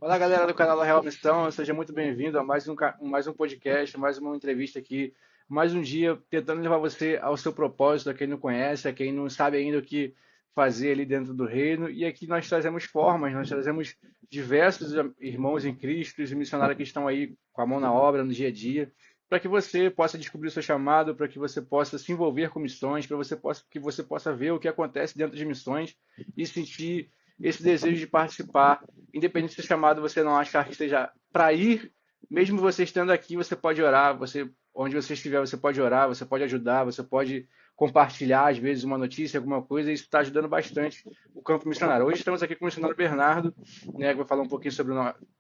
Olá, galera do canal da Real Missão, seja muito bem-vindo a mais um podcast, mais uma entrevista aqui, mais um dia tentando levar você ao seu propósito, a quem não conhece, a quem não sabe ainda o que fazer ali dentro do reino. E aqui nós trazemos formas, nós trazemos diversos irmãos em Cristo e missionários que estão aí com a mão na obra no dia a dia, para que você possa descobrir o seu chamado, para que você possa se envolver com missões, que você possa ver o que acontece dentro de missões e sentir esse desejo de participar, independente se o chamado você não achar que esteja para ir, mesmo você estando aqui, você pode orar, onde você estiver, você pode orar, você pode ajudar, você pode compartilhar, às vezes, uma notícia, alguma coisa, e isso está ajudando bastante o campo missionário. Hoje estamos aqui com o missionário Bernardo, né, que vai falar um pouquinho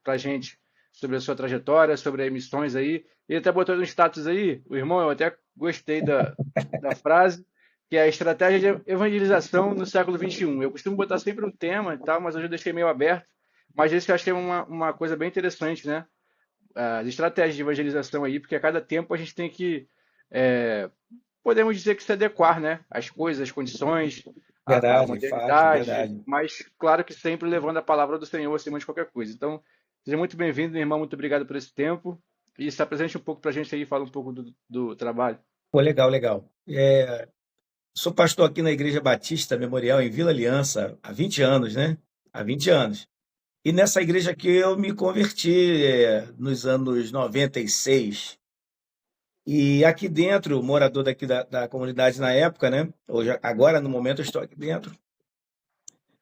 para a gente sobre a sua trajetória, sobre as missões aí. Ele até botou no status aí, o irmão, eu até gostei da frase, que é a estratégia de evangelização no século XXI. Eu costumo botar sempre um tema e tal, mas hoje eu deixei meio aberto. Mas esse eu achei uma coisa bem interessante, né? As estratégias de evangelização aí, porque a cada tempo a gente tem que, é, podemos dizer que se adequar, né? Às coisas, às condições, à Verdade, fato, modernidade, verdade. mas claro que sempre levando a palavra do Senhor acima de qualquer coisa. Então, seja muito bem-vindo, meu irmão, muito obrigado por esse tempo. E se apresente um pouco para a gente aí, fala um pouco do trabalho. Pô, legal, legal. Sou pastor aqui na Igreja Batista Memorial em Vila Aliança há 20 anos, né? Há 20 anos. E nessa igreja aqui eu me converti nos anos 96. E aqui dentro, morador daqui da comunidade na época, né? Hoje, agora, no momento, eu estou aqui dentro.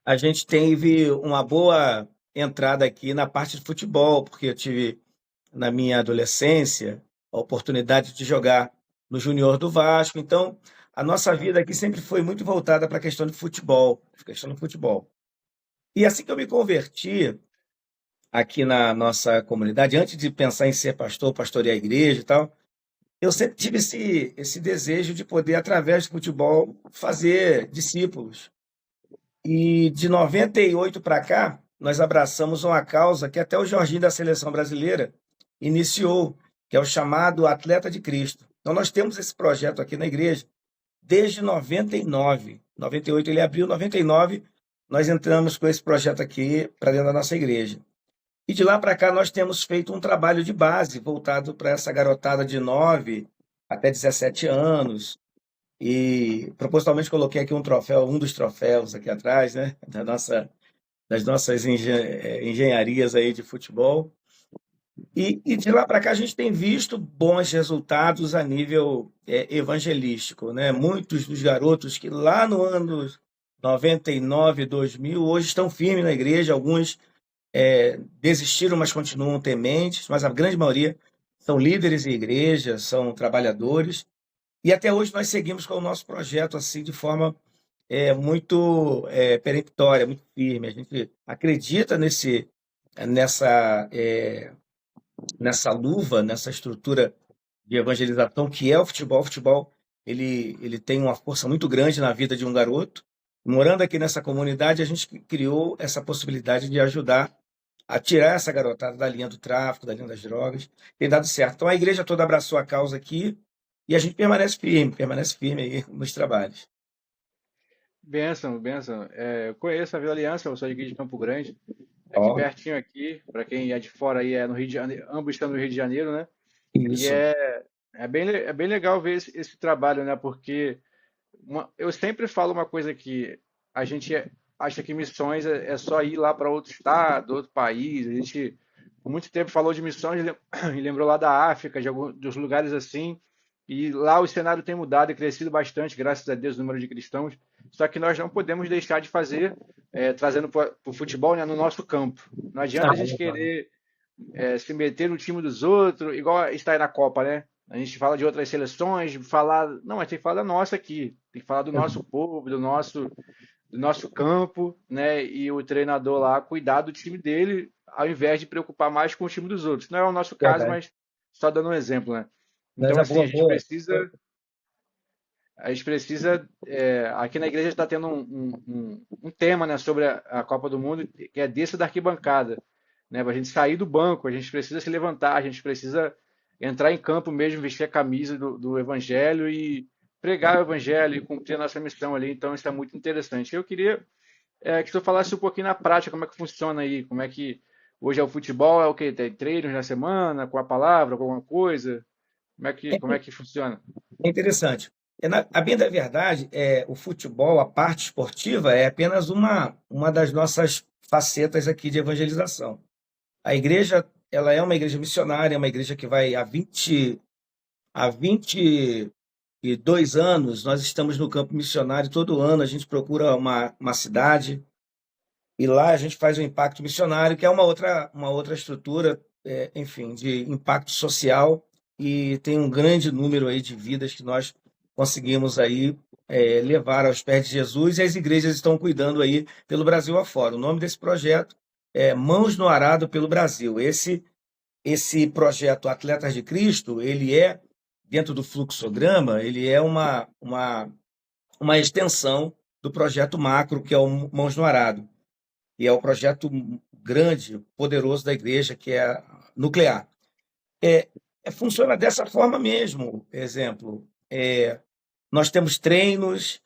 A gente teve uma boa entrada aqui na parte de futebol, porque eu tive na minha adolescência a oportunidade de jogar no Júnior do Vasco. Então, a nossa vida aqui sempre foi muito voltada para a questão de futebol, questão do futebol. E assim que eu me converti aqui na nossa comunidade, antes de pensar em ser pastor, pastorear a igreja e tal, eu sempre tive esse desejo de poder, através do futebol, fazer discípulos. E de 98 para cá, nós abraçamos uma causa que até o Jorginho da Seleção Brasileira iniciou, que é o chamado Atleta de Cristo. Então, nós temos esse projeto aqui na igreja desde 99. 98 ele abriu, 99 nós entramos com esse projeto aqui para dentro da nossa igreja. E de lá para cá nós temos feito um trabalho de base voltado para essa garotada de 9 até 17 anos, e propositalmente coloquei aqui um troféu, um dos troféus aqui atrás, né, das nossas engenharias aí de futebol. E de lá para cá a gente tem visto bons resultados a nível evangelístico, né? Muitos dos garotos que lá no ano 99, 2000, hoje estão firmes na igreja, alguns desistiram, mas continuam tementes, mas a grande maioria são líderes em igreja, são trabalhadores. E até hoje nós seguimos com o nosso projeto assim de forma muito peremptória, muito firme. A gente acredita nessa, nessa luva, nessa estrutura de evangelização que é o futebol. O futebol ele tem uma força muito grande na vida de um garoto. Morando aqui nessa comunidade, a gente criou essa possibilidade de ajudar a tirar essa garotada da linha do tráfico, da linha das drogas. Tem dado certo. Então a igreja toda abraçou a causa aqui e a gente permanece firme aí nos trabalhos. Benção, benção. Eu conheço a Vila Aliança, eu sou aqui de Campo Grande, aqui Ó, pertinho aqui, para quem é de fora aí é no Rio de Janeiro, ambos estão no Rio de Janeiro, né? E isso. é bem legal ver esse trabalho, né? Porque eu sempre falo uma coisa que a gente acha que missões é só ir lá para outro estado, outro país. A gente por muito tempo falou de missões e lembrou lá da África, dos lugares assim. E lá o cenário tem mudado e crescido bastante, graças a Deus, o número de cristãos. Só que nós não podemos deixar de fazer, trazendo para o futebol, né, no nosso campo. Não adianta Ah, a gente legal. querer se meter no time dos outros, igual está aí na Copa, né? A gente fala de outras seleções, falar. Não, mas tem que falar da nossa aqui. Tem que falar do nosso povo, do nosso campo, né? E o treinador lá cuidar do time dele, ao invés de preocupar mais com o time dos outros. Não é o nosso caso, Verdade. mas só dando um exemplo, né? Mas Então, a assim, boa, boa. a gente precisa, aqui na igreja está tendo um tema, né, sobre a Copa do Mundo, que é desça da arquibancada, né, para a gente sair do banco, a gente precisa se levantar, a gente precisa entrar em campo mesmo, vestir a camisa do Evangelho e pregar o Evangelho e cumprir a nossa missão ali. Então, isso é muito interessante. Eu queria que tu falasse um pouquinho na prática como é que funciona aí, como é que Hoje é o futebol, é o quê? Tem treinos na semana, com a palavra, com alguma coisa? Como é que funciona? É interessante. A bem da verdade, o futebol, a parte esportiva, é apenas uma das nossas facetas aqui de evangelização. A igreja, ela é uma igreja missionária, é uma igreja que vai há 22 anos, nós estamos no campo missionário, todo ano a gente procura uma cidade e lá a gente faz um impacto missionário, que é uma outra estrutura, enfim, de impacto social, e tem um grande número aí de vidas que nós conseguimos aí levar aos pés de Jesus, e as igrejas estão cuidando aí pelo Brasil afora. O nome desse projeto é Mãos no Arado pelo Brasil. Esse projeto Atletas de Cristo, ele é, dentro do fluxograma, ele é uma extensão do projeto macro, que é o Mãos no Arado, e é o projeto grande, poderoso da igreja, que é nuclear. Funciona dessa forma mesmo. Exemplo, nós temos treinos,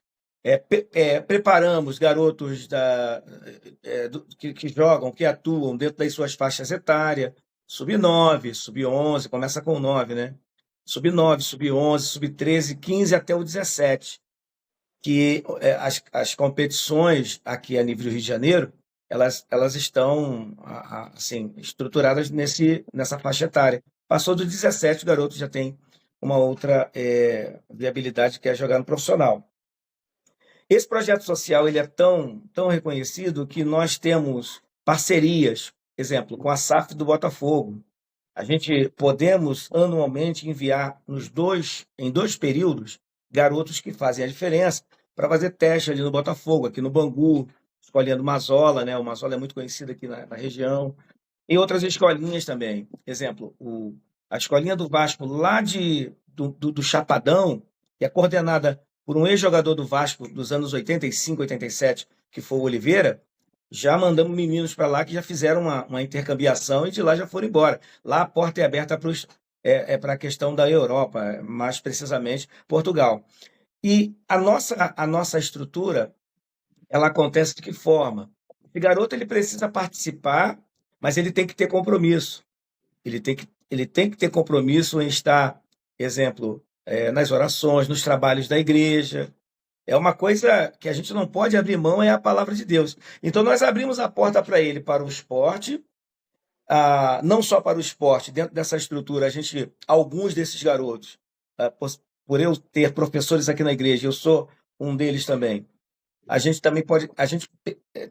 preparamos garotos que jogam, que atuam dentro das suas faixas etárias, sub-9, sub-11, começa com 9, né? Sub-9, sub-11, sub-13, 15 até o 17, que as competições aqui a nível do Rio de Janeiro, elas estão assim, estruturadas nessa faixa etária. Passou dos 17, o garoto já tem uma outra viabilidade, que é jogar no profissional. Esse projeto social ele é tão reconhecido que nós temos parcerias, exemplo, com a SAF do Botafogo. A gente podemos anualmente enviar em dois períodos garotos que fazem a diferença para fazer teste ali no Botafogo, aqui no Bangu, escolinha do Mazola, né? O Mazola é muito conhecido aqui na região. E outras escolinhas também. Exemplo, a escolinha do Vasco lá do Chapadão, que é coordenada por um ex-jogador do Vasco dos anos 85, 87, que foi o Oliveira. Já mandamos meninos para lá que já fizeram uma intercambiação e de lá já foram embora. Lá a porta é aberta para a questão da Europa, mais precisamente Portugal. E a nossa estrutura, ela acontece de que forma? O garoto ele precisa participar, mas ele tem que ter compromisso. Ele tem que ter compromisso em estar, exemplo, nas orações, nos trabalhos da igreja. É uma coisa que a gente não pode abrir mão, é a palavra de Deus. Então, nós abrimos a porta para ele, para o esporte, não só para o esporte, dentro dessa estrutura, alguns desses garotos, por eu ter professores aqui na igreja, eu sou um deles também. A gente também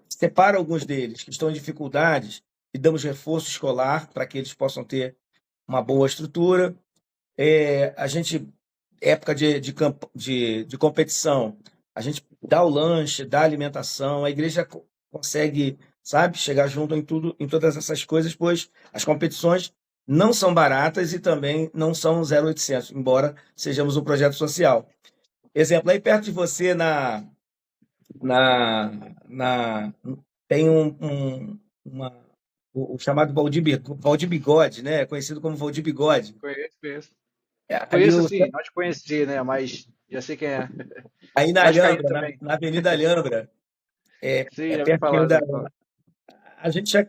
separa alguns deles que estão em dificuldades e damos reforço escolar para que eles possam ter uma boa estrutura. A gente, época de competição, a gente dá o lanche, dá a alimentação, a igreja consegue, sabe, chegar junto em tudo, em todas essas coisas, pois as competições não são baratas e também não são 0800, embora sejamos um projeto social. Exemplo, aí perto de você, na, na, tem o chamado Valdir Bigode, né? Conhecido como Valdir Bigode. Conheço, conheço. Ali Conheço assim, não te conheci, né? Mas já sei quem é. aí na Vascaíno Alhambra, também. na Avenida Alhambra, Sim, já me perto aqui falaram, da. já me falaram. A gente já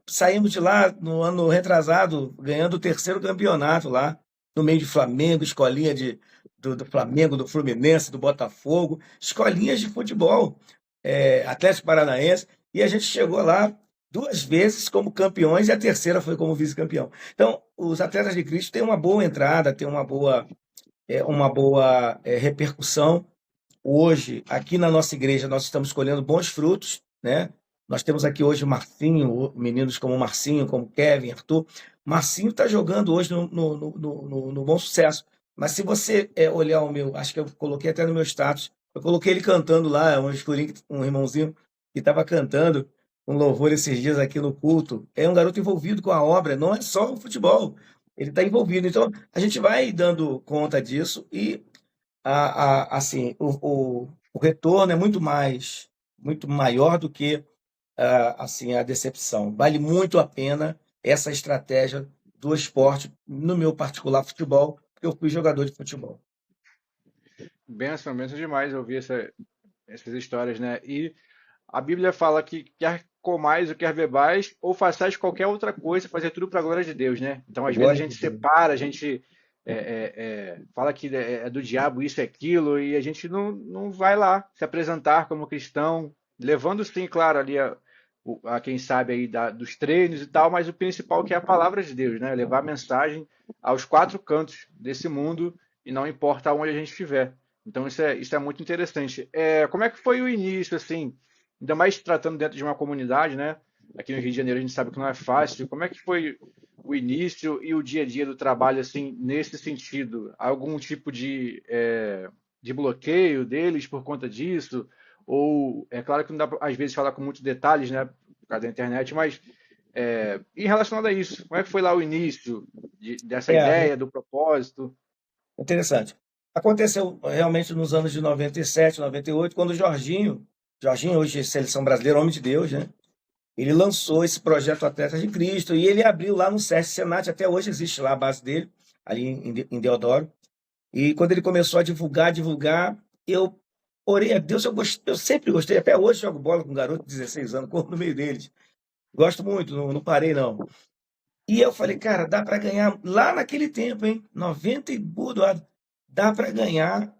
saímos de lá no ano retrasado, ganhando o terceiro campeonato lá, no meio de Flamengo, escolinha do Flamengo, do Fluminense, do Botafogo, escolinhas de futebol, Atlético Paranaense, e a gente chegou lá duas vezes como campeões e a terceira foi como vice-campeão. Então, os Atletas de Cristo têm uma boa entrada, têm uma boa repercussão. Hoje, aqui na nossa igreja, nós estamos colhendo bons frutos, né? Nós temos aqui hoje o Marcinho, meninos como o Marcinho, como Kevin, Arthur. Marcinho está jogando hoje no Bom Sucesso. Mas se você olhar acho que eu coloquei até no meu status, eu coloquei ele cantando lá, um irmãozinho que estava cantando um louvor esses dias aqui no culto. É um garoto envolvido com a obra, não é só o futebol, ele está envolvido. Então, a gente vai dando conta disso e assim, o retorno é muito maior do que assim, a decepção. Vale muito a pena essa estratégia do esporte, no meu particular futebol, porque eu fui jogador de futebol. Benção, benção demais ouvir essas histórias, né? E a Bíblia fala que quer comais ou quer bebais, ou façais qualquer outra coisa, fazer tudo para a glória de Deus, né? Então, às vezes, a Glória a gente Deus. separa, a gente fala que é do diabo isso e aquilo, e a gente não vai lá se apresentar como cristão, levando sim, claro, ali a quem sabe aí dos treinos e tal, mas o principal que é a palavra de Deus, né? Levar a mensagem aos quatro cantos desse mundo e não importa onde a gente estiver. Então isso é muito interessante. Como é que foi o início, assim, ainda mais tratando dentro de uma comunidade, né? Aqui no Rio de Janeiro a gente sabe que não é fácil. Como é que foi o início e o dia a dia do trabalho, assim, nesse sentido? Algum tipo de bloqueio deles por conta disso? Ou, é claro que não dá pra, às vezes, falar com muitos detalhes, né? Por causa da internet, mas e relacionado a isso, como é que foi lá o início dessa É, ideia, do propósito? interessante. Aconteceu realmente nos anos de 97, 98, quando o Jorginho, hoje é Seleção Brasileira, homem de Deus, né? Ele lançou esse projeto Atletas de Cristo e ele abriu lá no SESC Senat, até hoje existe lá a base dele, ali em Deodoro. E quando ele começou a divulgar, eu orei a Deus, eu sempre gostei, até hoje jogo bola com um garoto de 16 anos, corro no meio deles. Gosto muito, não parei não. E eu falei, cara, dá para ganhar, lá naquele tempo, hein, 90 e burdoado, dá para ganhar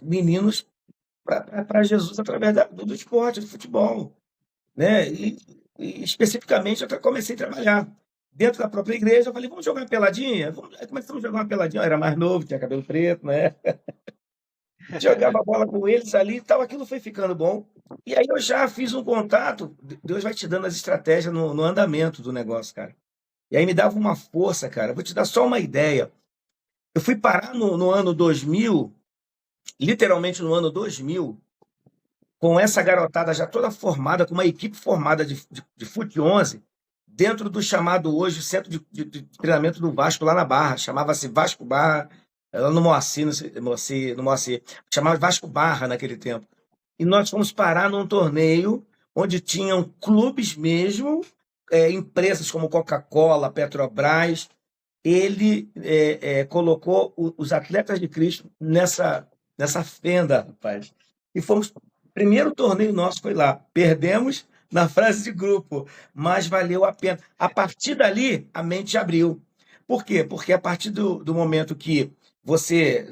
meninos para Jesus através do esporte, do futebol, né? E especificamente eu comecei a trabalhar dentro da própria igreja. Eu falei, vamos jogar uma peladinha? Aí começamos a jogar uma peladinha. Eu era mais novo, tinha cabelo preto, né? Jogava bola com eles ali e tal. Aquilo foi ficando bom. E aí eu já fiz um contato. Deus vai te dando as estratégias no andamento do negócio, cara. E aí me dava uma força, cara. Vou te dar só uma ideia. Eu fui parar no ano 2000, literalmente no ano 2000, com essa garotada já toda formada, com uma equipe formada de Fute 11, dentro do chamado hoje Centro de Treinamento do Vasco, lá na Barra. Chamava-se Vasco Barra, lá no Moacir, no Moacir. Chamava Vasco Barra naquele tempo. E nós fomos parar num torneio onde tinham clubes mesmo, empresas como Coca-Cola, Petrobras. Ele colocou os atletas de Cristo nessa fenda, rapaz. E fomos. Primeiro torneio nosso foi lá. Perdemos na fase de grupo, mas valeu a pena. A partir dali, a mente abriu. Por quê? Porque a partir do momento que você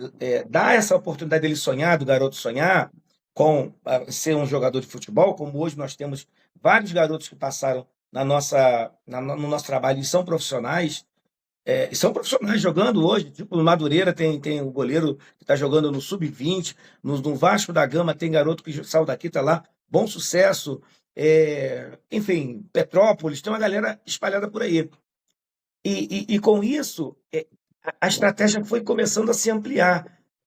dá essa oportunidade dele sonhar, do garoto sonhar, com ser um jogador de futebol, como hoje nós temos vários garotos que passaram no nosso trabalho e são profissionais, e são profissionais jogando hoje, tipo no Madureira tem o goleiro que está jogando no Sub-20, no Vasco da Gama tem garoto que saiu daqui, está lá, bom sucesso, enfim, Petrópolis, tem uma galera espalhada por aí. E com isso, a estratégia foi começando a se ampliar.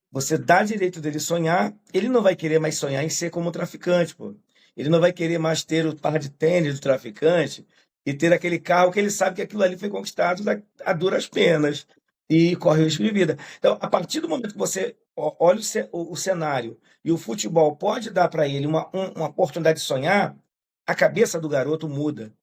Você dá direito dele sonhar, ele não vai querer mais sonhar em ser como um traficante, pô. Ele não vai querer mais ter o par de tênis do traficante e ter aquele carro que ele sabe que aquilo ali foi conquistado a duras penas e corre o risco de vida. Então, a partir do momento que você olha o cenário e o futebol pode dar para ele uma oportunidade de sonhar, a cabeça do garoto muda.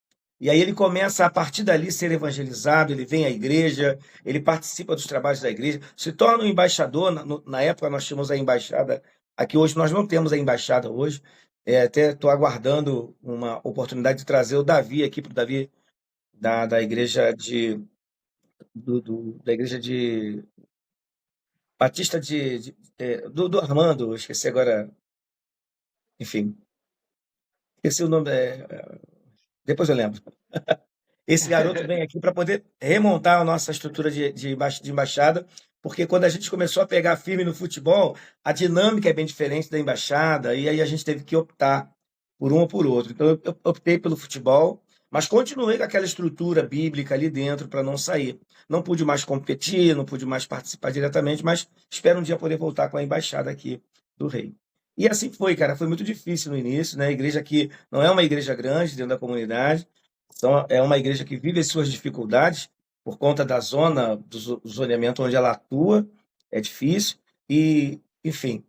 E aí ele começa, a partir dali, ser evangelizado, ele vem à igreja, ele participa dos trabalhos da igreja, se torna um embaixador. Na época nós tínhamos a embaixada, aqui hoje nós não temos a embaixada hoje, até estou aguardando uma oportunidade de trazer o Davi aqui, para o Davi da igreja da igreja de Batista do Armando, eu esqueci agora, enfim, esqueci o nome, depois eu lembro. Esse garoto vem aqui para poder remontar a nossa estrutura de embaixada, porque quando a gente começou a pegar firme no futebol, a dinâmica é bem diferente da embaixada, e aí a gente teve que optar por um ou por outro. Então eu optei pelo futebol, mas continuei com aquela estrutura bíblica ali dentro para não sair. Não pude mais competir, não pude mais participar diretamente, mas espero um dia poder voltar com a embaixada aqui do Rei. E assim foi, cara. Foi muito difícil no início, né? A igreja aqui não é uma igreja grande dentro da comunidade, então, é uma igreja que vive as suas dificuldades por conta da zona, do zoneamento onde ela atua, é difícil, e, enfim,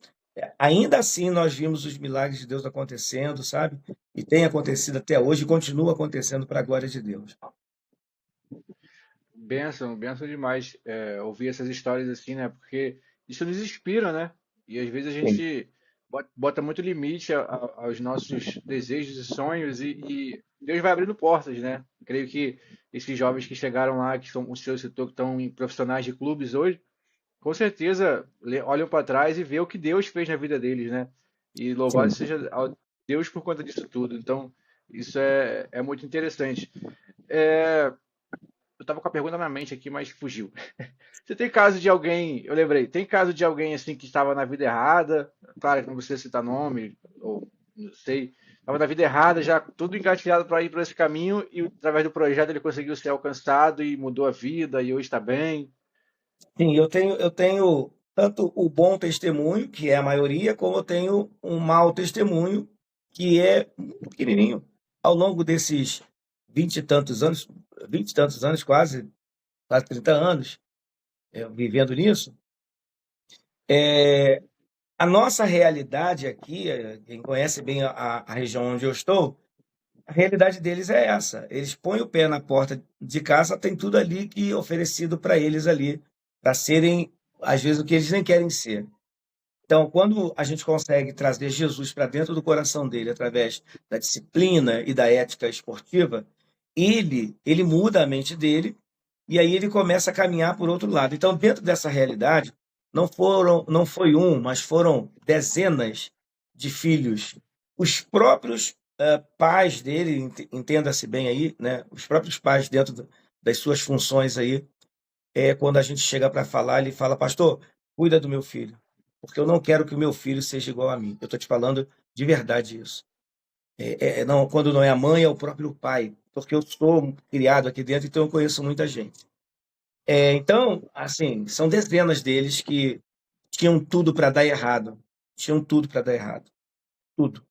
ainda assim nós vimos os milagres de Deus acontecendo, sabe? E tem acontecido até hoje e continua acontecendo para a glória de Deus. Benção, benção demais ouvir essas histórias assim, né? Porque isso nos inspira, né? E às vezes a Sim. gente bota muito limite aos nossos desejos e sonhos e Deus vai abrindo portas, né? Creio que esses jovens que chegaram lá, que são o seu setor, que estão em profissionais de clubes hoje, com certeza olham para trás e vê o que Deus fez na vida deles, né? E louvado Sim. seja Deus por conta disso tudo. Então, isso é muito interessante. É, eu estava com a pergunta na mente aqui, mas fugiu. Você tem caso de alguém, eu lembrei, tem caso de alguém assim que estava na vida errada, claro que não precisa citar nome, ou não sei, estava na vida errada, já tudo engatilhado para ir por esse caminho e através do projeto ele conseguiu ser alcançado e mudou a vida e hoje está bem. Sim, eu tenho tanto o bom testemunho, que é a maioria, como eu tenho um mau testemunho, que é muito pequenininho. Ao longo desses 20 e tantos anos, quase 30 anos, vivendo nisso, é, a nossa realidade aqui, quem conhece bem a região onde eu estou, a realidade deles é essa. Eles põem o pé na porta de casa, tem tudo ali que é oferecido para eles ali, para serem, às vezes, o que eles nem querem ser. Então, quando a gente consegue trazer Jesus para dentro do coração dele através da disciplina e da ética esportiva, ele muda a mente dele e aí ele começa a caminhar por outro lado. Então, dentro dessa realidade, não foi um, mas foram dezenas de filhos. Os próprios pais dele, entenda-se bem aí, né? Os próprios pais dentro das suas funções aí, quando a gente chega para falar, ele fala, pastor, cuida do meu filho, porque eu não quero que o meu filho seja igual a mim. Eu estou te falando de verdade isso. Não, quando não é a mãe, é o próprio pai, porque eu sou criado aqui dentro, então eu conheço muita gente. Então, assim, são dezenas deles que tinham tudo para dar errado, tinham tudo para dar errado, tudo.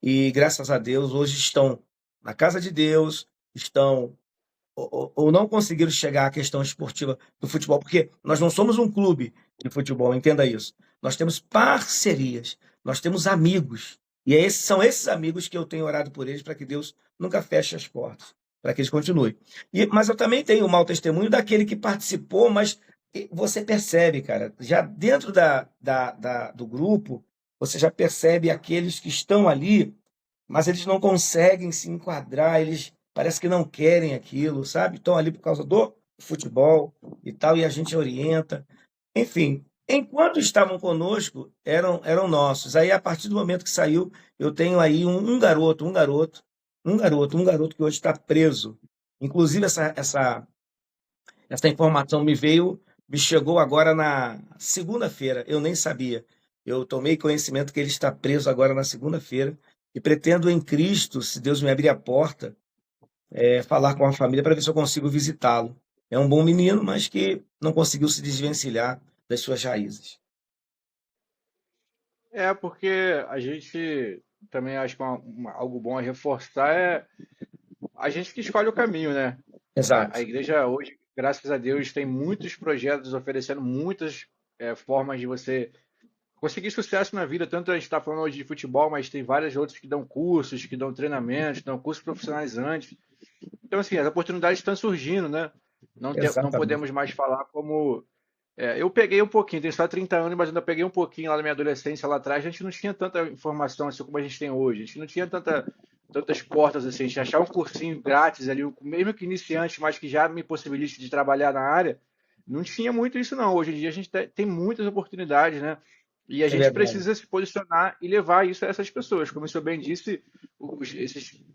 E graças a Deus, hoje estão na casa de Deus, estão ou não conseguiram chegar à questão esportiva do futebol, porque nós não somos um clube de futebol, entenda isso. Nós temos parcerias, nós temos amigos. E são esses amigos que eu tenho orado por eles para que Deus nunca feche as portas, para que eles continuem. Mas eu também tenho um mau testemunho daquele que participou, mas você percebe, cara, já dentro do grupo, você já percebe aqueles que estão ali, mas eles não conseguem se enquadrar, eles parece que não querem aquilo, sabe? Estão ali por causa do futebol e tal, e a gente orienta. Enfim, enquanto estavam conosco, eram nossos. Aí, a partir do momento que saiu, eu tenho aí um garoto que hoje está preso. Inclusive, essa informação me chegou agora na segunda-feira, eu nem sabia. Eu tomei conhecimento que ele está preso agora na segunda-feira e pretendo em Cristo, se Deus me abrir a porta, falar com a família para ver se eu consigo visitá-lo. É um bom menino, mas que não conseguiu se desvencilhar das suas raízes. É, porque a gente também acho que algo bom a reforçar é a gente que escolhe o caminho, né? A Exato. igreja hoje, graças a Deus, tem muitos projetos oferecendo muitas formas de você conseguir sucesso na vida. Tanto a gente está falando hoje de futebol, mas tem várias outras que dão cursos, que dão treinamentos, dão cursos profissionalizantes. Então, assim, as oportunidades estão surgindo, né? Não Exatamente. podemos mais falar como. Eu peguei um pouquinho, tenho só 30 anos, mas ainda peguei um pouquinho lá na minha adolescência, lá atrás. A gente não tinha tanta informação assim como a gente tem hoje. A gente não tinha tantas portas assim. A gente achar um cursinho grátis ali, mesmo que iniciante, mas que já me possibilite de trabalhar na área. Não tinha muito isso, não. Hoje em dia a gente tem muitas oportunidades, né? E a É gente verdade. precisa se posicionar e levar isso a essas pessoas. Como o senhor bem disse,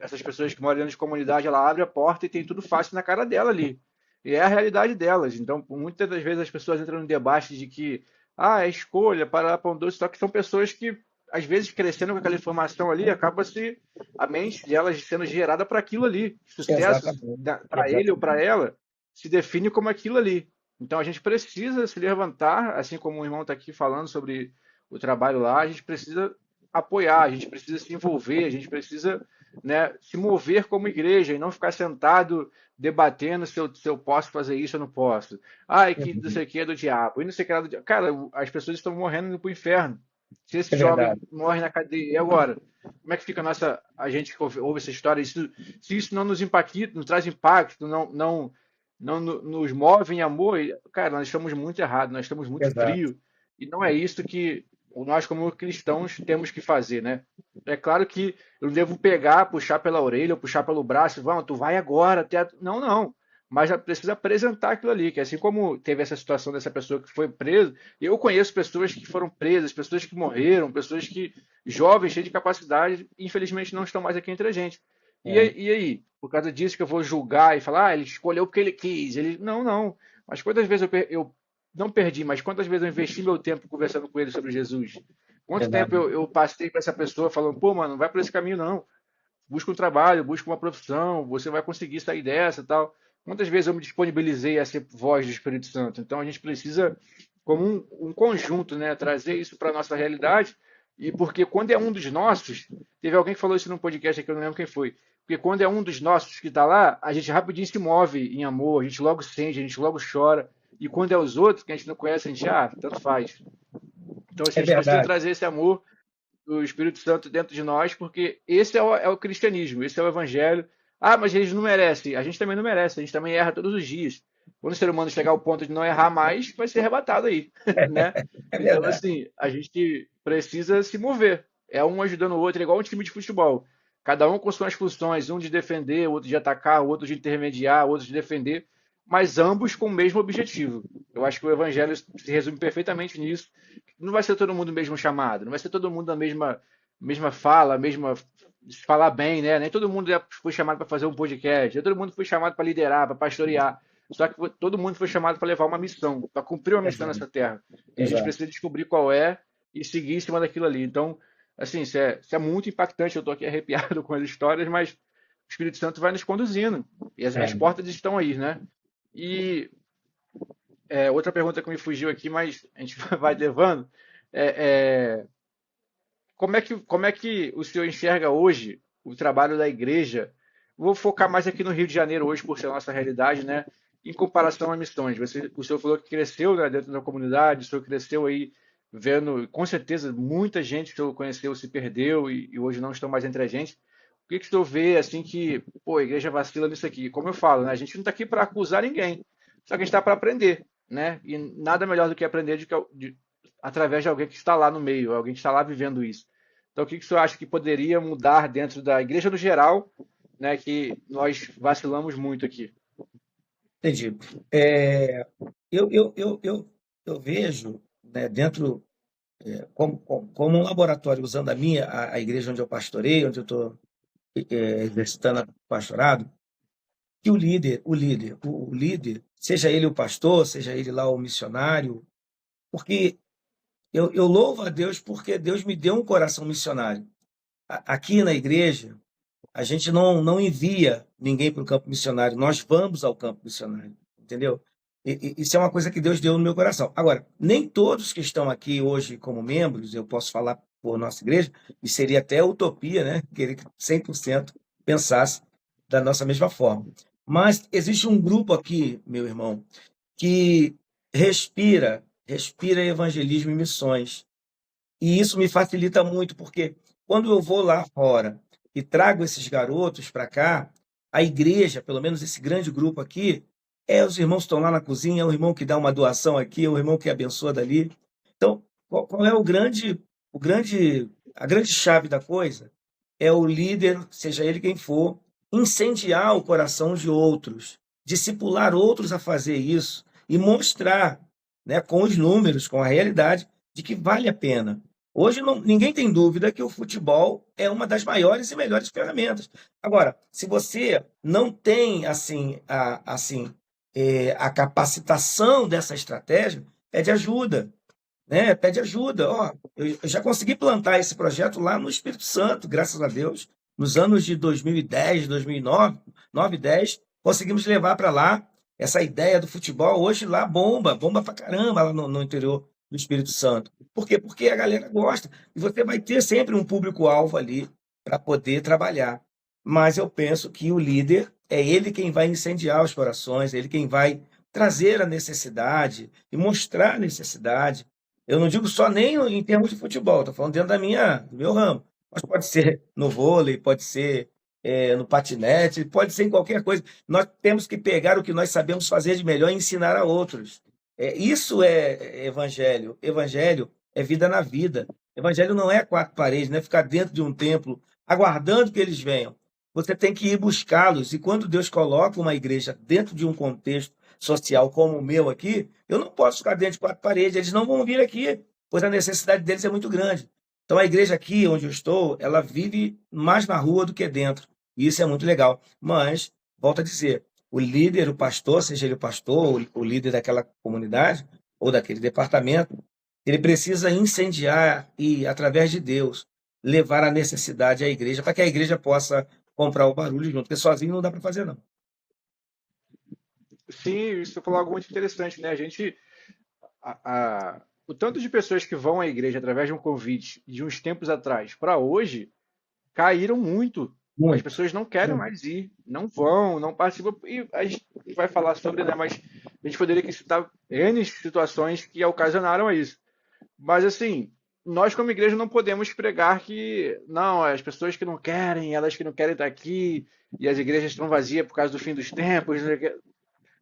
essas pessoas que moram dentro de comunidade, ela abre a porta e tem tudo fácil na cara dela ali. E é a realidade delas. Então, muitas das vezes as pessoas entram no debate de que, é escolha, para pão doce, só que são pessoas que, às vezes, crescendo com aquela informação ali, acaba se a mente delas sendo gerada para aquilo ali. Sucesso Exatamente. para ele ou para Exatamente. ela se define como aquilo ali. Então, a gente precisa se levantar, assim como o irmão está aqui falando sobre o trabalho lá, a gente precisa apoiar, a gente precisa se envolver, a gente precisa, né, se mover como igreja e não ficar sentado debatendo se eu posso fazer isso ou não posso. Que não sei Uhum. o que é do diabo, e não sei o que é do diabo. Cara, as pessoas estão morrendo indo pro inferno. Se esse É jovem verdade. morre na cadeia, e agora? Como é que fica a gente que ouve essa história? Se isso não nos impacta, não traz impacto, não nos move em amor, cara, nós estamos muito errados, nós estamos muito Exato. frio. E não é isso nós como cristãos temos que fazer, né? É claro que eu devo pegar, puxar pela orelha, ou puxar pelo braço, vamos, tu vai agora, não, não. Mas já precisa apresentar aquilo ali, que assim como teve essa situação dessa pessoa que foi presa, eu conheço pessoas que foram presas, pessoas que morreram, pessoas que jovens, cheios de capacidade, infelizmente não estão mais aqui entre a gente. É, E aí? Por causa disso que eu vou julgar e falar, ele escolheu porque ele quis. Ele... Não, não. Mas quantas vezes eu não perdi, mas quantas vezes eu investi meu tempo conversando com ele sobre Jesus? Quanto tempo verdade. eu passei para essa pessoa falando, pô, mano, não vai por esse caminho não. Busca um trabalho, busca uma profissão, você vai conseguir sair dessa e tal. Quantas vezes eu me disponibilizei a ser voz do Espírito Santo? Então a gente precisa, como um conjunto, né, trazer isso para a nossa realidade. E porque quando é um dos nossos, teve alguém que falou isso num podcast aqui, eu não lembro quem foi. Porque quando é um dos nossos que está lá, a gente rapidinho se move em amor, a gente logo sente, a gente logo chora. E quando é os outros que a gente não conhece, a gente, tanto faz. Então, assim, É a gente precisa verdade. trazer esse amor do Espírito Santo dentro de nós, porque esse é o cristianismo, esse é o evangelho. Ah, mas eles não merecem. A gente também não merece, a gente também erra todos os dias. Quando o ser humano chegar ao ponto de não errar mais, vai ser arrebatado aí, né? É Então, verdade. assim, a gente precisa se mover. É um ajudando o outro, é igual um time de futebol. Cada um com suas funções, um de defender, outro de atacar, outro de intermediar, outro de defender, mas ambos com o mesmo objetivo. Eu acho que o evangelho se resume perfeitamente nisso. Não vai ser todo mundo o mesmo chamado, não vai ser todo mundo a mesma fala, a mesma falar bem, né? Nem todo mundo foi chamado para fazer um podcast, nem todo mundo foi chamado para liderar, para pastorear. Só que todo mundo foi chamado para levar uma missão, para cumprir uma missão Exato. nessa terra. E a gente Exato. precisa descobrir qual é e seguir em cima daquilo ali. Então, assim, isso é muito impactante. Eu estou aqui arrepiado com as histórias, mas o Espírito Santo vai nos conduzindo. E as É. portas estão aí, né? E outra pergunta que me fugiu aqui, mas a gente vai levando. É, é, como é que o senhor enxerga hoje o trabalho da igreja? Vou focar mais aqui no Rio de Janeiro hoje, por ser a nossa realidade, né? Em comparação a missões. O senhor falou que cresceu, né, dentro da comunidade, o senhor cresceu aí vendo, com certeza, muita gente que o senhor conheceu se perdeu e hoje não estão mais entre a gente. O que que o senhor vê, assim, que, pô, a igreja vacila nisso aqui? Como eu falo, né? A gente não está aqui para acusar ninguém, só que a gente está para aprender, né? E nada melhor do que aprender através de alguém que está lá no meio, alguém que está lá vivendo isso. Então, o que que o senhor acha que poderia mudar dentro da igreja no geral, né, que nós vacilamos muito aqui? Entendi. É, eu vejo, né, dentro, como um laboratório, usando a igreja onde eu pastorei, onde eu estou exercitando o pastorado, que o líder, seja ele o pastor, seja ele lá o missionário, porque eu louvo a Deus porque Deus me deu um coração missionário. Aqui na igreja, a gente não envia ninguém para o campo missionário, nós vamos ao campo missionário, entendeu? Isso é uma coisa que Deus deu no meu coração. Agora, nem todos que estão aqui hoje como membros, eu posso falar por nossa igreja, e seria até utopia, né? Querer que 100% pensasse da nossa mesma forma. Mas existe um grupo aqui, meu irmão, que respira evangelismo e missões. E isso me facilita muito, porque quando eu vou lá fora e trago esses garotos para cá, a igreja, pelo menos esse grande grupo aqui, os irmãos estão lá na cozinha, é o irmão que dá uma doação aqui, é o irmão que abençoa dali. Então, qual é a grande chave da coisa? É o líder, seja ele quem for, incendiar o coração de outros, discipular outros a fazer isso e mostrar, né, com os números, com a realidade, de que vale a pena. Hoje ninguém tem dúvida que o futebol é uma das maiores e melhores ferramentas. Agora, se você não tem a capacitação dessa estratégia, pede ajuda, né? Pede ajuda. Ó, eu já consegui plantar esse projeto lá no Espírito Santo, graças a Deus, nos anos de 2010, 2009, 9, 10, conseguimos levar para lá essa ideia do futebol. Hoje lá bomba pra caramba lá no interior do Espírito Santo. Por quê? Porque a galera gosta. E você vai ter sempre um público-alvo ali para poder trabalhar. Mas eu penso que o líder é ele quem vai incendiar os corações, é ele quem vai trazer a necessidade e mostrar a necessidade. Eu não digo só nem em termos de futebol, estou falando dentro do meu ramo. Mas pode ser no vôlei, pode ser no patinete, pode ser em qualquer coisa. Nós temos que pegar o que nós sabemos fazer de melhor e ensinar a outros. Isso é evangelho. Evangelho é vida na vida. Evangelho não é quatro paredes, não é ficar dentro de um templo aguardando que eles venham. Você tem que ir buscá-los. E quando Deus coloca uma igreja dentro de um contexto social como o meu aqui, eu não posso ficar dentro de quatro paredes. Eles não vão vir aqui, pois a necessidade deles é muito grande. Então a igreja aqui onde eu estou, ela vive mais na rua do que dentro. E isso é muito legal. Mas, volto a dizer, o líder, o pastor, seja ele o pastor, o líder daquela comunidade ou daquele departamento, ele precisa incendiar e, através de Deus, levar a necessidade à igreja para que a igreja possa comprar o barulho junto, porque sozinho não dá para fazer, não. Sim, isso falou algo muito interessante, né? O tanto de pessoas que vão à igreja através de um convite de uns tempos atrás para hoje caíram muito. As Muito, pessoas não querem muito. mais ir, não vão, não participam. E a gente vai falar sobre, né? Mas a gente poderia aqui citar N situações que ocasionaram isso. Mas assim, nós como igreja não podemos pregar que não, as pessoas que não querem, elas que não querem estar aqui, e as igrejas estão vazias por causa do fim dos tempos.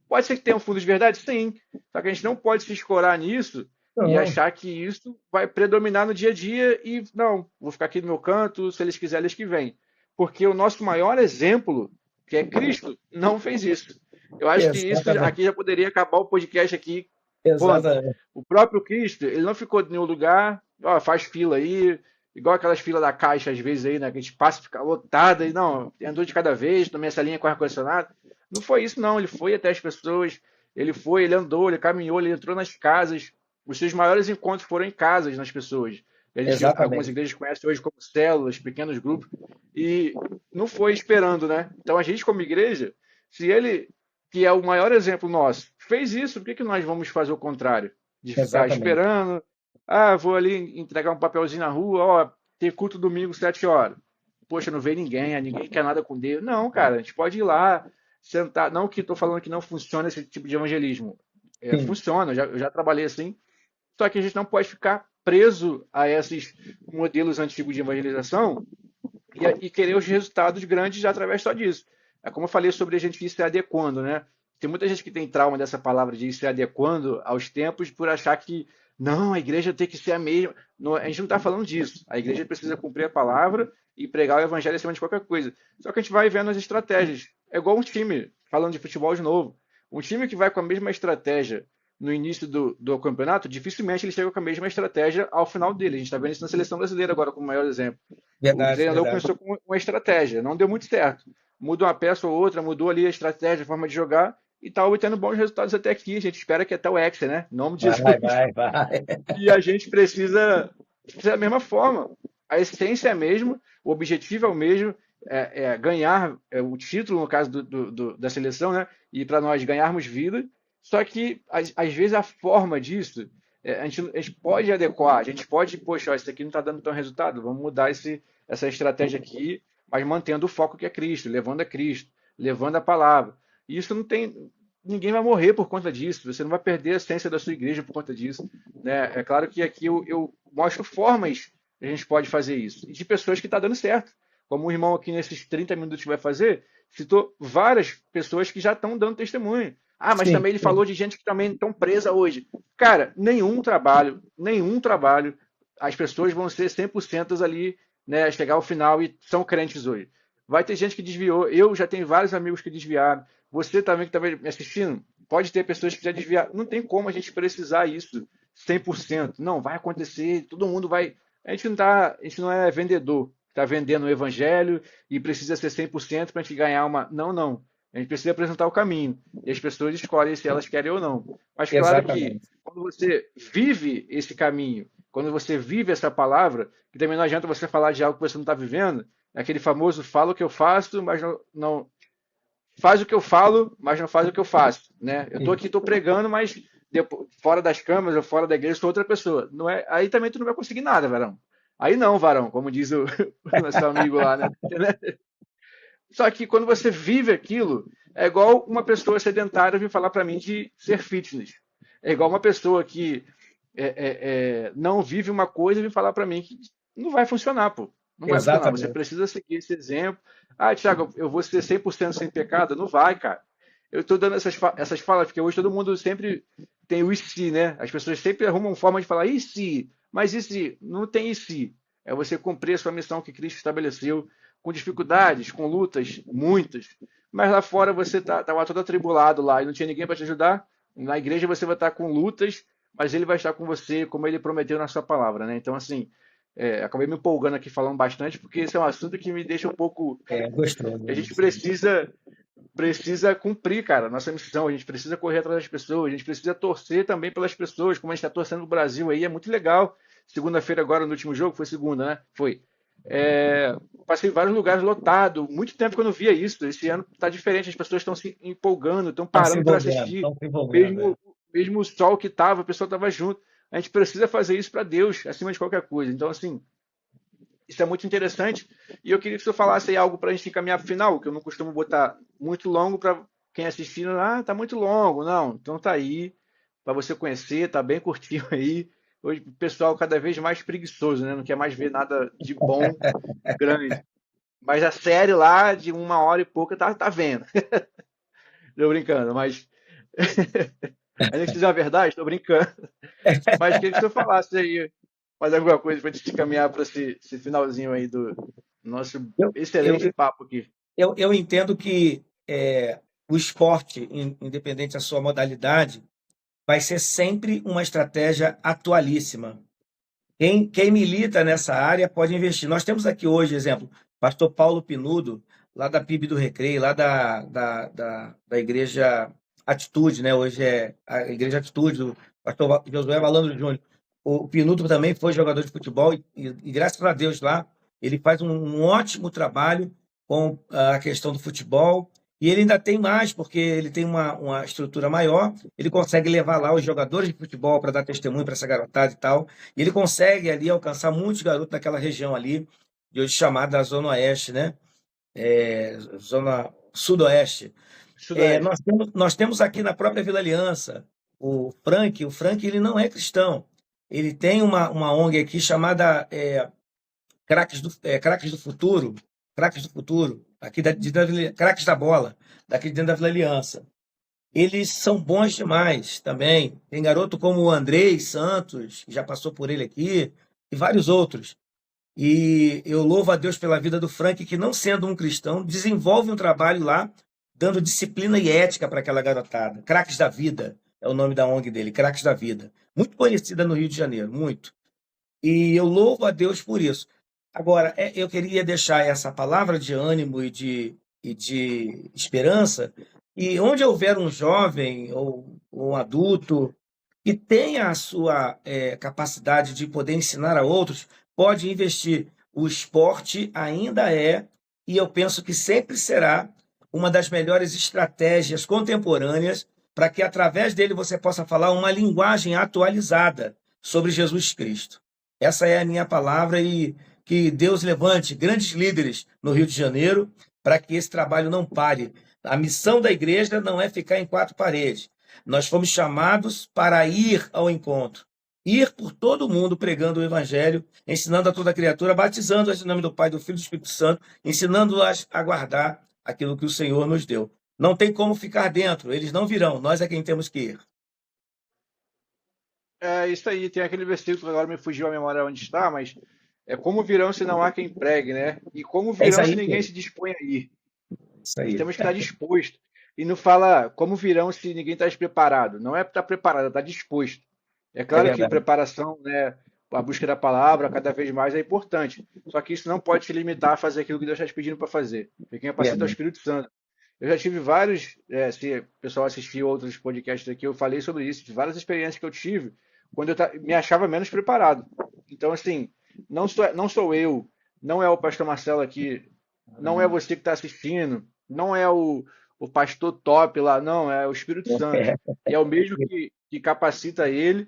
Pode ser que tenha um fundo de verdade? Sim. Só que a gente não pode se escorar nisso e Não, achar que isso vai predominar no dia a dia e, não, vou ficar aqui no meu canto, se eles quiserem, eles que vêm. Porque o nosso maior exemplo, que é Cristo, não fez isso. Eu acho que isso exatamente, aqui já poderia acabar o podcast aqui. Ponto. exatamente, O próprio Cristo, ele não ficou em nenhum lugar, ó, faz fila aí, igual aquelas filas da Caixa, às vezes aí, né, que a gente passa e fica lotada, e não, andou de cada vez, tomei essa linha com ar-condicionado. Não foi isso, não. Ele foi até as pessoas, ele foi, ele andou, ele caminhou, ele entrou nas casas. Os seus maiores encontros foram em casas nas pessoas. Algumas exatamente, igrejas conhecem hoje como células, pequenos grupos, e não foi esperando, né? Então a gente, como igreja, se ele, que é o maior exemplo nosso, fez isso, por que nós vamos fazer o contrário? De ficar exatamente, esperando, ah, vou ali entregar um papelzinho na rua, ó, ter culto domingo, 7 horas. Poxa, não veio ninguém, ninguém quer nada com Deus. Não, cara, a gente pode ir lá, sentar. Não que estou falando que não funciona esse tipo de evangelismo. sim, Funciona, eu já trabalhei assim. Só que a gente não pode ficar preso a esses modelos antigos de evangelização e querer os resultados grandes através só disso. É como eu falei sobre a gente ir se adequando, né? Tem muita gente que tem trauma dessa palavra de ir se adequando aos tempos por achar que não, a igreja tem que ser a mesma. Não, a gente não está falando disso. A igreja precisa cumprir a palavra e pregar o evangelho acima de qualquer coisa. Só que a gente vai vendo as estratégias. É igual um time, falando de futebol de novo. Um time que vai com a mesma estratégia no início do campeonato, dificilmente ele chega com a mesma estratégia ao final dele. A gente está vendo isso na seleção brasileira agora como maior exemplo. O verdade, treinador verdade. começou com uma estratégia, não deu muito certo. Muda uma peça ou outra, mudou ali a estratégia, a forma de jogar, e está obtendo bons resultados até aqui. A gente espera que até o Hexa, né? Em nome de Vai, Jesus. vai, vai. E a gente precisa ser da mesma forma. A essência é a mesma, o objetivo é o mesmo, é ganhar o título, no caso da seleção, né? E para nós ganharmos vida. Só que, às vezes, a forma disso, a gente pode adequar, a gente pode, poxa, ó, isso aqui não está dando tão resultado, vamos mudar essa estratégia aqui, mas mantendo o foco que é Cristo, levando a palavra. E isso não tem. Ninguém vai morrer por conta disso, você não vai perder a essência da sua igreja por conta disso. Né? É claro que aqui eu mostro formas que a gente pode fazer isso, e de pessoas que está dando certo. Como o irmão aqui nesses 30 minutos que vai fazer, citou várias pessoas que já estão dando testemunho. Ah, mas Sim, também ele sim, falou de gente que também estão presa hoje. Cara, nenhum trabalho, as pessoas vão ser 100% ali, né, chegar ao final e são crentes hoje. Vai ter gente que desviou, eu já tenho vários amigos que desviaram, você também que está me assistindo, pode ter pessoas que já desviaram. Não tem como a gente precisar isso 100%. Não, vai acontecer, todo mundo vai. A gente não é vendedor, está vendendo o evangelho e precisa ser 100% para a gente ganhar uma. Não, não. A gente precisa apresentar o caminho. E as pessoas escolhem se elas querem ou não. Mas claro que exatamente. quando você vive esse caminho, quando você vive essa palavra, que também não adianta você falar de algo que você não está vivendo, é aquele famoso fala o que eu faço, mas não faz o que eu falo, mas não faz o que eu faço, né? Eu tô Sim. aqui, tô pregando, mas fora das câmeras ou fora da igreja sou outra pessoa. Não é, aí também tu não vai conseguir nada, varão. Aí não, varão, como diz o, o nosso amigo lá, né? Só que quando você vive aquilo, é igual uma pessoa sedentária vir falar para mim de ser fitness. É igual uma pessoa que não vive uma coisa e vir falar para mim que não vai funcionar, pô. Não vai funcionar. Você Exatamente. precisa seguir esse exemplo. Ah, Thiago, eu vou ser 100% sem pecado? Não vai, cara. Eu estou dando essas falas porque hoje todo mundo sempre tem o e se, né? As pessoas sempre arrumam forma de falar e se? Mas e se? Não tem e se. É você cumprir a sua missão que Cristo estabeleceu, com dificuldades, com lutas, muitas. Mas lá fora você estava todo atribulado lá e não tinha ninguém para te ajudar. Na igreja você vai estar com lutas, mas ele vai estar com você como ele prometeu na sua palavra, né? Então, assim, acabei me empolgando aqui falando bastante, porque esse é um assunto que me deixa um pouco. Gostoso, A né? gente precisa cumprir, cara, nossa missão. A gente precisa correr atrás das pessoas, a gente precisa torcer também pelas pessoas, como a gente está torcendo no Brasil aí, é muito legal. Segunda-feira, agora no último jogo, foi segunda, né? Foi. Passei em vários lugares lotado, muito tempo que eu não via isso. Esse ano está diferente, as pessoas estão se empolgando, estão parando para assistir, Estão se envolvendo, mesmo, mesmo o sol que estava, a pessoa estava junto. A gente precisa fazer isso para Deus, acima de qualquer coisa. Então, assim, isso é muito interessante. E eu queria que você falasse aí algo para a gente encaminhar para o final, que eu não costumo botar muito longo para quem assistir. Ah, tá muito longo. Não, então tá aí para você conhecer, tá bem curtinho aí. Hoje o pessoal cada vez mais preguiçoso, né? Não quer mais ver nada de bom, grande. Mas a série lá de 1 hora e pouca tá vendo. Tô brincando, mas ainda que seja a verdade, tô brincando. Mas queria que você falasse aí mais alguma coisa para a gente caminhar para esse finalzinho aí do nosso Eu, eu, excelente papo aqui. eu entendo que o esporte, independente da sua modalidade, vai ser sempre uma estratégia atualíssima. Quem milita nessa área pode investir. Nós temos aqui hoje, exemplo, pastor Paulo Pinudo, lá da PIB do Recreio, lá da Igreja Atitude, né? Hoje é a Igreja Atitude, do pastor Josué Malandro Júnior. O Pinudo também foi jogador de futebol e graças a Deus lá, ele faz um ótimo trabalho com a questão do futebol. E ele ainda tem mais, porque ele tem uma estrutura maior, ele consegue levar lá os jogadores de futebol para dar testemunho para essa garotada e tal. E ele consegue ali alcançar muitos garotos daquela região ali, de hoje chamada Zona Oeste, né? Zona Sudoeste. Sudoeste. Nós temos aqui na própria Vila Aliança o Frank ele não é cristão. Ele tem uma ONG aqui chamada Craques do Futuro, Craques do Futuro, aqui Craques da Bola, daqui de dentro da Vila Aliança. Eles são bons demais também. Tem garoto como o Andrei Santos, que já passou por ele aqui, e vários outros. E eu louvo a Deus pela vida do Frank, que, não sendo um cristão, desenvolve um trabalho lá, dando disciplina e ética para aquela garotada. Craques da Vida é o nome da ONG dele, Craques da Vida. Muito conhecida no Rio de Janeiro, muito. E eu louvo a Deus por isso. Agora, eu queria deixar essa palavra de ânimo e de esperança, e onde houver um jovem ou um adulto que tenha a sua capacidade de poder ensinar a outros, pode investir. O esporte ainda é, e eu penso que sempre será, uma das melhores estratégias contemporâneas para que, através dele, você possa falar uma linguagem atualizada sobre Jesus Cristo. Essa é a minha palavra e que Deus levante grandes líderes no Rio de Janeiro para que esse trabalho não pare. A missão da igreja não é ficar em quatro paredes. Nós fomos chamados para ir ao encontro, ir por todo o mundo pregando o evangelho, ensinando a toda criatura, batizando-as em nome do Pai, do Filho e do Espírito Santo, ensinando-as a guardar aquilo que o Senhor nos deu. Não tem como ficar dentro, eles não virão, nós é quem temos que ir. É isso aí, tem aquele versículo, agora me fugiu a memória onde está, mas é como virão se não há quem pregue, né? E como É isso virão se aí, ninguém filho. se dispõe a ir? Isso Nós aí. temos que estar disposto. E não fala como virão se ninguém está despreparado. Não é estar preparado, é estar disposto. É É claro que verdade. preparação, né, a busca da palavra cada vez mais é importante. Só que isso não pode te limitar a fazer aquilo que Deus está te pedindo para fazer. Porque quem apacenta é o Verdade. Espírito Santo. Eu já tive vários, se o pessoal assistiu outros podcasts aqui, eu falei sobre isso, de várias experiências que eu tive quando eu me achava menos preparado. Então, assim, não sou eu, não é o pastor Marcelo aqui, não é você que está assistindo, não é o pastor top lá, não, é o Espírito Santo. E é o mesmo que capacita ele,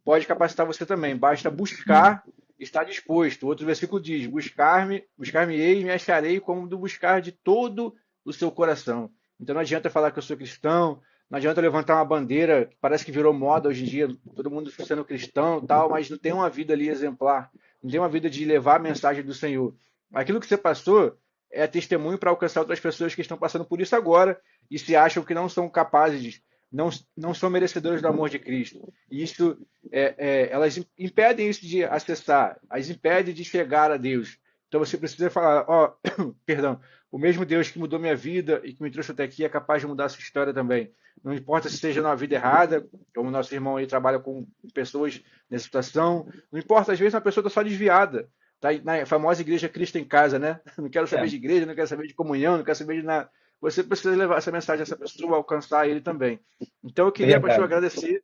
pode capacitar você também. Basta buscar, estar disposto. Outro versículo diz: buscar-me-ei e me acharei como do buscar de todo o seu coração. Então não adianta falar que eu sou cristão, não adianta levantar uma bandeira, que parece que virou moda hoje em dia, todo mundo sendo cristão e tal, mas não tem uma vida ali exemplar, não tem uma vida de levar a mensagem do Senhor. Aquilo que você passou é testemunho para alcançar outras pessoas que estão passando por isso agora e se acham que não são capazes não são merecedoras do amor de Cristo. E isso, elas impedem isso de acessar, as impedem de chegar a Deus. Então você precisa falar, ó, perdão, o mesmo Deus que mudou minha vida e que me trouxe até aqui é capaz de mudar a sua história também. Não importa se seja numa vida errada, como nosso irmão aí trabalha com pessoas nessa situação, não importa, às vezes uma pessoa está só desviada, tá na famosa igreja Cristo em casa, né? Não quero saber É, de igreja, não quero saber de comunhão, não quero saber de nada. Você precisa levar essa mensagem a essa pessoa, alcançar ele também. Então eu queria, pastor, verdade. agradecer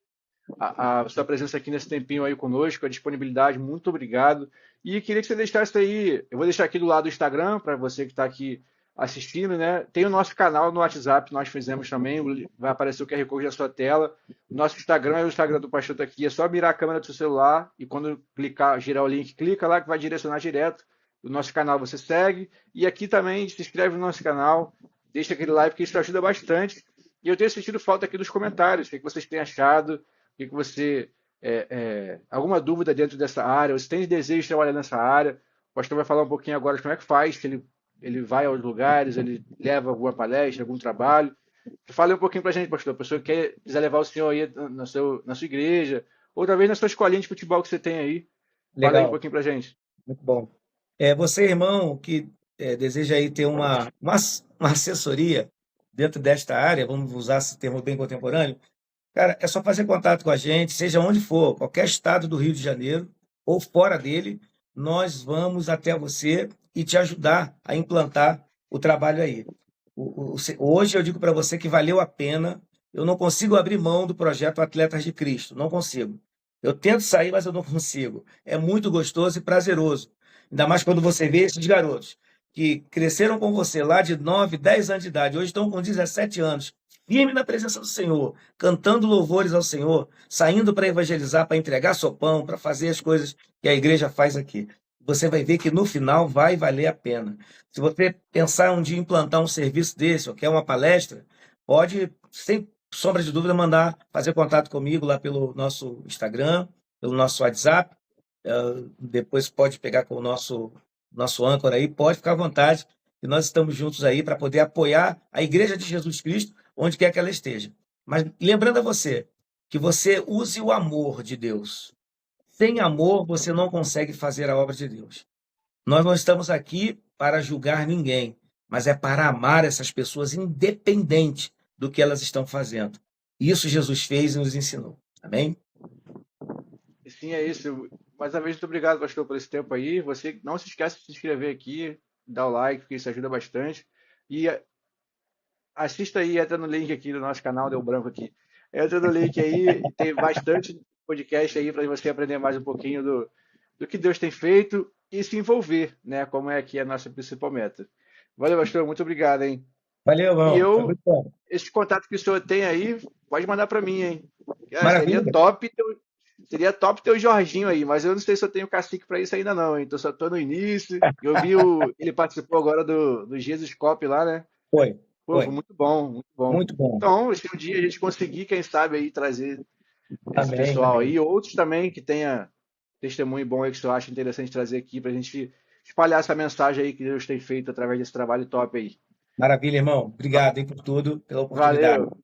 a sua presença aqui nesse tempinho aí conosco, a disponibilidade, muito obrigado. E queria que você deixasse aí, eu vou deixar aqui do lado do Instagram, para você que está aqui assistindo, né? Tem o nosso canal no WhatsApp, nós fizemos também, vai aparecer o QR Code na sua tela. O nosso Instagram é o Instagram do Pastor tá aqui, é só mirar a câmera do seu celular e quando clicar, girar o link, clica lá que vai direcionar direto. O nosso canal você segue. E aqui também se inscreve no nosso canal, deixa aquele like, porque isso ajuda bastante. E eu tenho sentido falta aqui dos comentários, o que vocês têm achado, o que você. Alguma dúvida dentro dessa área, você tem desejo de trabalhar nessa área. O pastor vai falar um pouquinho agora de como é que faz, se ele vai aos lugares, ele leva alguma palestra, algum trabalho. Fale um pouquinho para a gente, pastor. A pessoa que quiser levar o senhor aí na sua igreja, ou talvez na sua escolinha de futebol que você tem aí. Fala aí um Legal, pouquinho para a gente. muito bom. Você, irmão, que deseja aí ter uma assessoria dentro desta área, vamos usar esse termo bem contemporâneo, cara, é só fazer contato com a gente, seja onde for, qualquer estado do Rio de Janeiro ou fora dele, nós vamos até você e te ajudar a implantar o trabalho aí. Hoje eu digo para você que valeu a pena. Eu não consigo abrir mão do projeto Atletas de Cristo, não consigo. Eu tento sair, mas eu não consigo. É muito gostoso e prazeroso. Ainda mais quando você vê esses garotos que cresceram com você lá de 9, 10 anos de idade, hoje estão com 17 anos, firme na presença do Senhor, cantando louvores ao Senhor, saindo para evangelizar, para entregar sopão, para fazer as coisas que a igreja faz aqui. Você vai ver que no final vai valer a pena. Se você pensar um dia em implantar um serviço desse, ou quer uma palestra, pode, sem sombra de dúvida, mandar fazer contato comigo lá pelo nosso Instagram, pelo nosso WhatsApp. Depois pode pegar com o nosso âncora aí, pode ficar à vontade, que nós estamos juntos aí para poder apoiar a Igreja de Jesus Cristo, onde quer que ela esteja. Mas lembrando a você, que você use o amor de Deus. Sem amor, você não consegue fazer a obra de Deus. Nós não estamos aqui para julgar ninguém, mas é para amar essas pessoas independente do que elas estão fazendo. Isso Jesus fez e nos ensinou. Amém? Sim, é isso. Mais uma vez, muito obrigado, pastor, por esse tempo aí. Você não se esqueça de se inscrever aqui, dar o like, porque isso ajuda bastante. E assista aí, entra no link aqui do nosso canal, deu branco aqui. Entra no link aí, tem bastante podcast aí para você aprender mais um pouquinho do que Deus tem feito e se envolver, né? Como é aqui a nossa principal meta. Valeu, pastor, muito obrigado, hein? Valeu, E irmão. Foi eu, muito bom. esse contato que o senhor tem aí, pode mandar para mim, hein? Ah, Maravilha. seria top ter o Jorginho aí, mas eu não sei se eu tenho cacique para isso ainda não, hein? Então só tô no início. Eu vi ele participou agora do Jesus Cop lá, né? Foi, Pô, foi foi. muito bom, muito bom. Muito bom. Então, se um dia a gente conseguir, quem sabe aí trazer esse Amém, pessoal amém. aí, outros também que tenha testemunho bom aí que eu acho interessante trazer aqui pra gente espalhar essa mensagem aí que Deus tem feito através desse trabalho top aí. Maravilha, irmão. Va- Obrigado aí por tudo, pela oportunidade. Valeu.